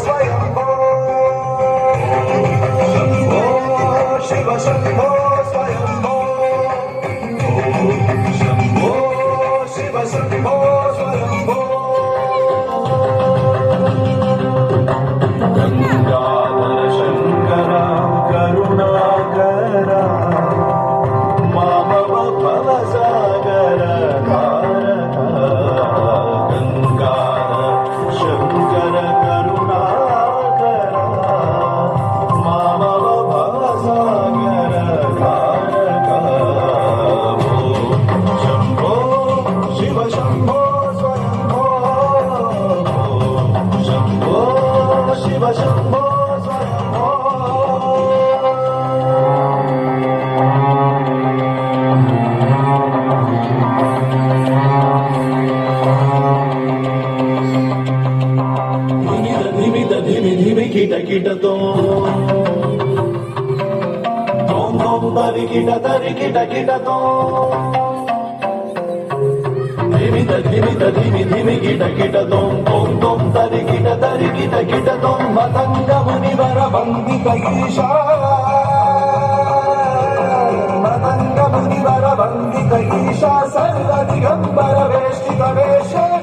स्वयंभो शंभो शिव शंभो स्वयंभो शंभो शिव शंभो स्वयंभो गंगाधर शंकर करुणाकर मामव भवसागर तारक गंगाधर शंकर करुणाकर मामव भवसागर तारक शंभो शिव शंभो स्वयंभो शंभो शिव शंभो स्वयंभो धिमि कीट कीटतो तोम तोम तरि कीट कीटतो धिमि कीट कीटतो तोम तोम तरि कीट कीटतो मतंग मुनिवर वंदित ईशा मतंग मुनिवर वंदित ईशा सर्व दिगंबर वेष्टित वेश